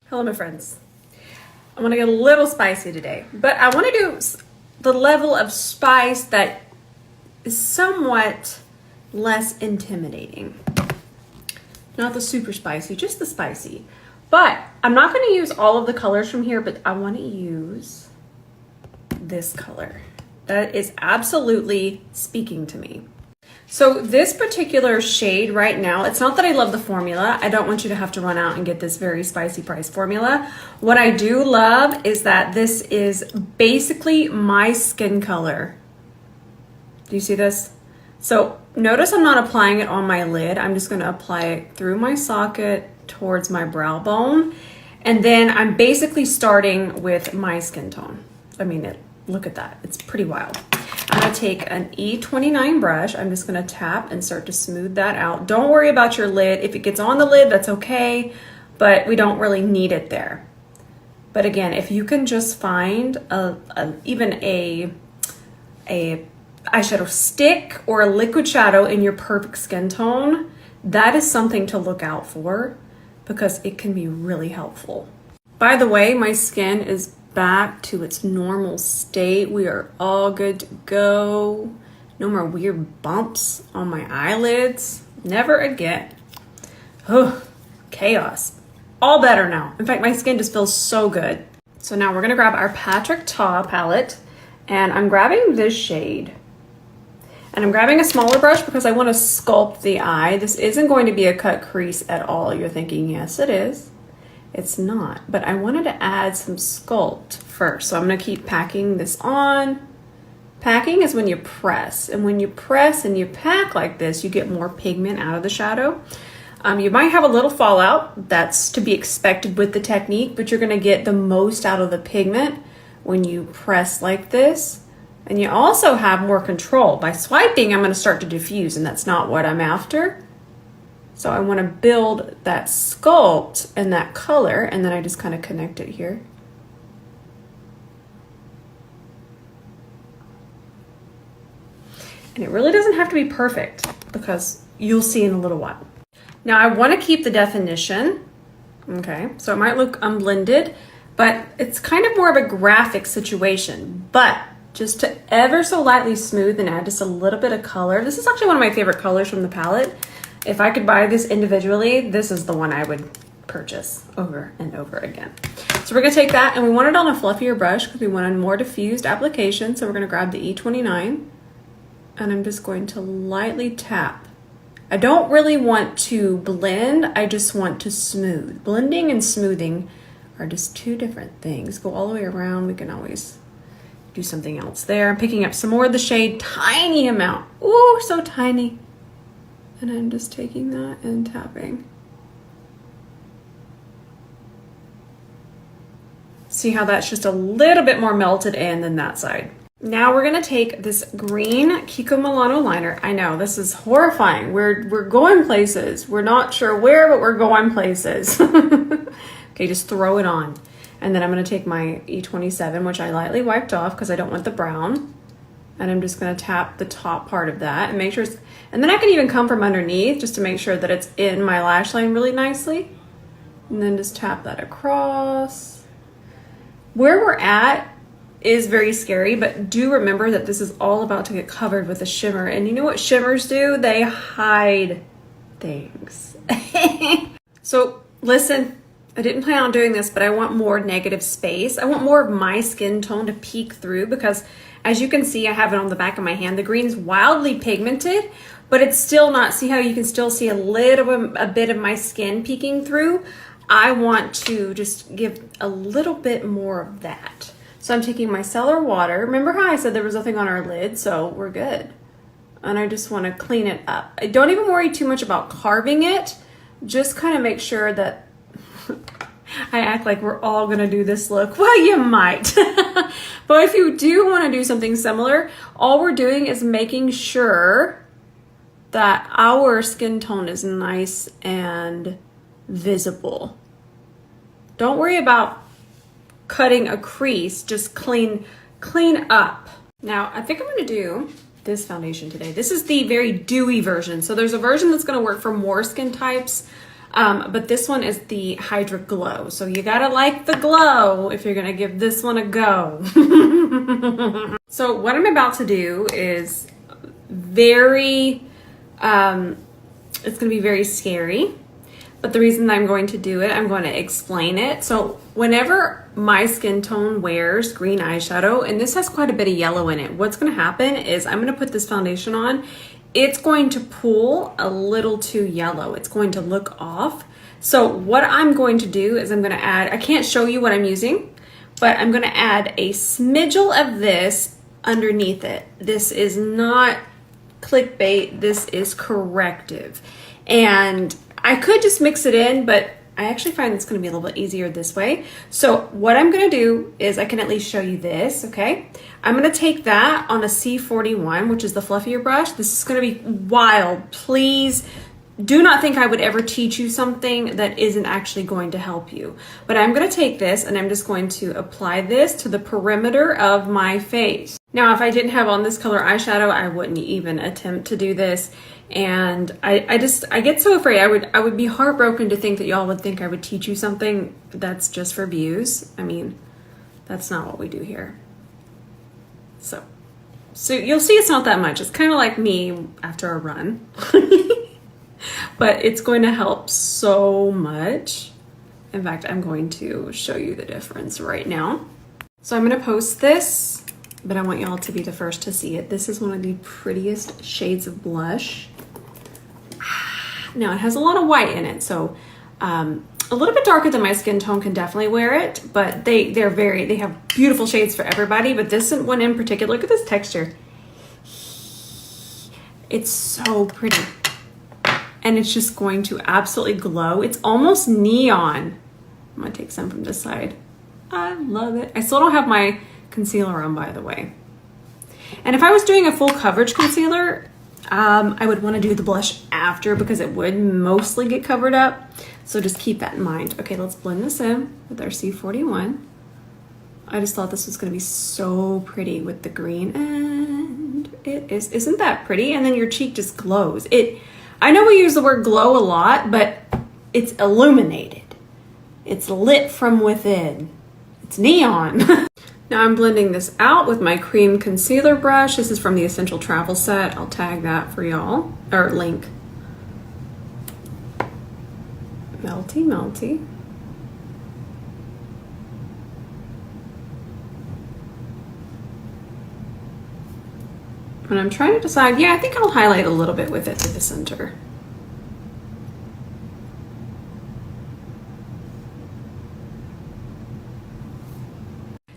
Hello, my friends. I'm gonna get a little spicy today, but I wanna do the level of spice that is somewhat less intimidating. Not the super spicy, just the spicy. But I'm not gonna use all of the colors from here, but I wanna use this color. That is absolutely speaking to me. So this particular shade right now, it's not that I love the formula. I don't want you to have to run out and get this very spicy price formula. What I do love is that this is basically my skin color. Do you see this? So notice I'm not applying it on my lid. I'm just gonna apply it through my socket towards my brow bone. And then I'm basically starting with my skin tone. I mean, look at that, it's pretty wild. I'm gonna take an E29 brush. I'm just gonna tap and start to smooth that out. Don't worry about your lid. If it gets on the lid, that's okay, but we don't really need it there. But again, if you can just find even a eyeshadow stick or a liquid shadow in your perfect skin tone, that is something to look out for because it can be really helpful. By the way, my skin is back to its normal state. We are all good to go. No more weird bumps on my eyelids. Never again. Oh, chaos. All better now. In fact, my skin just feels so good. So now we're gonna grab our Patrick Ta palette and I'm grabbing this shade. And I'm grabbing a smaller brush because I want to sculpt the eye. This isn't going to be a cut crease at all. You're thinking, yes, it is. It's not, but I wanted to add some sculpt first. So I'm gonna keep packing this on. Packing is when you press, and when you press and you pack like this, you get more pigment out of the shadow. You might have a little fallout. That's to be expected with the technique, but you're gonna get the most out of the pigment when you press like this. And you also have more control. By swiping, I'm gonna start to diffuse, and that's not what I'm after. So I want to build that sculpt and that color, and then I just kind of connect it here. And it really doesn't have to be perfect because you'll see in a little while. Now I want to keep the definition, okay? So it might look unblended, but it's kind of more of a graphic situation. But just to ever so lightly smooth and add just a little bit of color. This is actually one of my favorite colors from the palette. If I could buy this individually, this is the one I would purchase over and over again. So we're gonna take that and we want it on a fluffier brush because we want a more diffused application. So we're gonna grab the E29 and I'm just going to lightly tap. I don't really want to blend, I just want to smooth. Blending and smoothing are just two different things. Go all the way around, we can always do something else there. I'm picking up some more of the shade, tiny amount. Ooh, so tiny. And I'm just taking that and tapping. See how that's just a little bit more melted in than that side. Now we're gonna take this green Kiko Milano liner. I know, this is horrifying. We're going places. We're not sure where, but we're going places. Okay, just throw it on. And then I'm gonna take my E27, which I lightly wiped off because I don't want the brown. And I'm just gonna tap the top part of that and make sure it's, and then I can even come from underneath just to make sure that it's in my lash line really nicely. And then just tap that across. Where we're at is very scary, but do remember that this is all about to get covered with a shimmer. And you know what shimmers do? They hide things. So listen, I didn't plan on doing this, but I want more negative space. I want more of my skin tone to peek through because as you can see, I have it on the back of my hand. The green's wildly pigmented, but it's still not, see how you can still see a bit of my skin peeking through? I want to just give a little bit more of that. So I'm taking my cellar water. Remember how I said there was nothing on our lid? So we're good. And I just want to clean it up. I don't even worry too much about carving it. Just kind of make sure that I act like we're all gonna do this look. Well, you might. But if you do want to do something similar, all we're doing is making sure that our skin tone is nice and visible. Don't worry about cutting a crease, just clean up. Now, I think I'm gonna do this foundation today. This is the very dewy version. So there's a version that's gonna work for more skin types. But this one is the Hydra Glow. So you gotta like the glow if you're gonna give this one a go. So what I'm about to do is very, it's gonna be very scary. But the reason I'm going to do it, I'm going to explain it. So whenever my skin tone wears green eyeshadow, and this has quite a bit of yellow in it, what's going to happen is I'm going to put this foundation on. It's going to pull a little too yellow. It's going to look off. So what I'm going to do is I'm going to add, I can't show you what I'm using, but I'm going to add a smidgel of this underneath it. This is not clickbait. This is corrective. And I could just mix it in, but I actually find it's going to be a little bit easier this way. So what I'm going to do is I can at least show you this, okay? I'm going to take that on a C41, which is the fluffier brush. This is going to be wild. Please do not think I would ever teach you something that isn't actually going to help you. But I'm going to take this and I'm just going to apply this to the perimeter of my face. Now, if I didn't have on this color eyeshadow, I wouldn't even attempt to do this. And I get so afraid. I would be heartbroken to think that y'all would think I would teach you something that's just for views. I mean, that's not what we do here. So you'll see it's not that much. It's kind of like me after a run. But it's going to help so much. In fact, I'm going to show you the difference right now. So I'm going to post this, but I want y'all to be the first to see it. This is one of the prettiest shades of blush. Now it has a lot of white in it, so a little bit darker than my skin tone can definitely wear it, but they have beautiful shades for everybody. But this one in particular, look at this texture. It's so pretty. And it's just going to absolutely glow. It's almost neon. I'm gonna take some from this side. I love it. I still don't have my concealer on, by the way. And if I was doing a full coverage concealer, I would want to do the blush after because it would mostly get covered up. So just keep that in mind. Okay, let's blend this in with our C41. I just thought this was going to be so pretty with the green, and it is. Isn't that pretty? And then your cheek just glows. I know we use the word glow a lot, but it's illuminated. It's lit from within. It's neon. Now I'm blending this out with my cream concealer brush. This is from the Essential Travel Set. I'll tag that for y'all, or link. Melty, melty. And I'm trying to decide, yeah, I think I'll highlight a little bit with it to the center.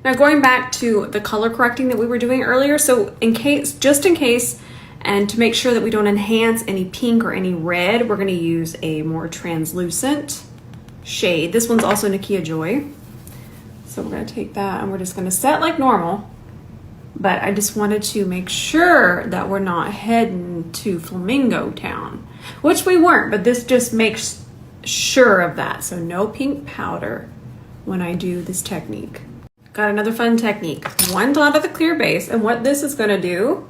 Now going back to the color correcting that we were doing earlier, so just in case, and to make sure that we don't enhance any pink or any red, we're gonna use a more translucent shade. This one's also Nakia Joy. So we're gonna take that and we're just gonna set like normal, but I just wanted to make sure that we're not heading to Flamingo Town, which we weren't, but this just makes sure of that. So no pink powder when I do this technique. Got another fun technique. One dot of the clear base, and what this is gonna do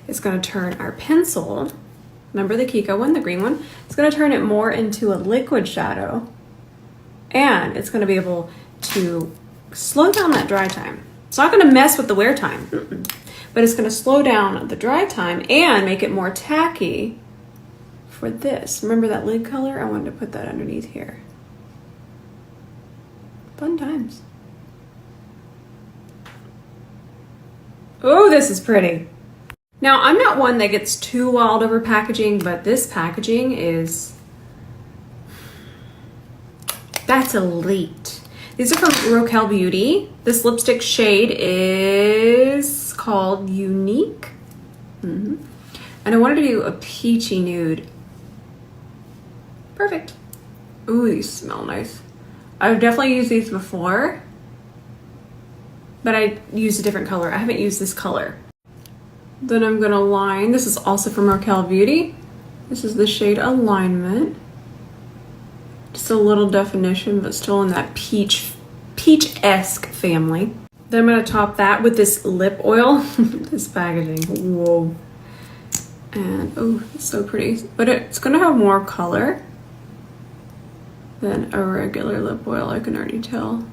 is gonna turn our pencil, remember the Kiko one, the green one, it's gonna turn it more into a liquid shadow, and it's gonna be able to slow down that dry time. It's not gonna mess with the wear time, but it's gonna slow down the dry time and make it more tacky for this. Remember that lid color? I wanted to put that underneath here. Fun times. Oh, this is pretty. Now, I'm not one that gets too wild over packaging, but this packaging is, that's elite. These are from Raquel Beauty. This lipstick shade is called Unique. And I wanted to do a peachy nude. Perfect. Ooh, these smell nice. I've definitely used these before, but I used a different color. I haven't used this color. Then I'm gonna line. This is also from Raquel Beauty. This is the shade Alignment. Just a little definition, but still in that peach-esque family. Then I'm gonna top that with this lip oil. This packaging, whoa. And oh, it's so pretty. But it's gonna have more color. than a regular lip oil, I can already tell.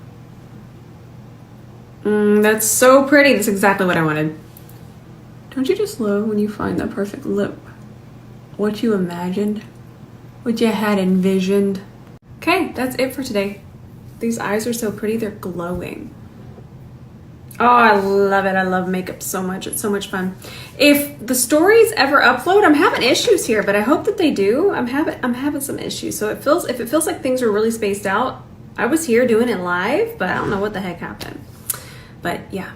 That's so pretty. That's exactly what I wanted. Don't you just love when you find the perfect lip? What you imagined? What you had envisioned? Okay, that's it for today. These eyes are so pretty, they're glowing. Oh, I love it. I love makeup so much. It's so much fun. If the stories ever upload, I'm having issues here, but I hope that they do. I'm having some issues. So if it feels like things are really spaced out, I was here doing it live, but I don't know what the heck happened. But yeah.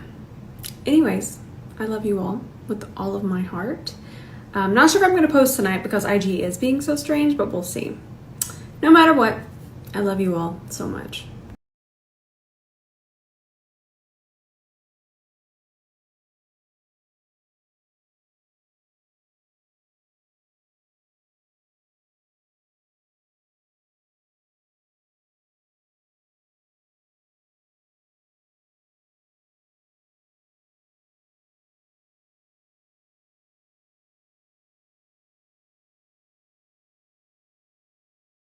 Anyways, I love you all with all of my heart. I'm not sure if I'm going to post tonight because IG is being so strange, but we'll see. No matter what, I love you all so much.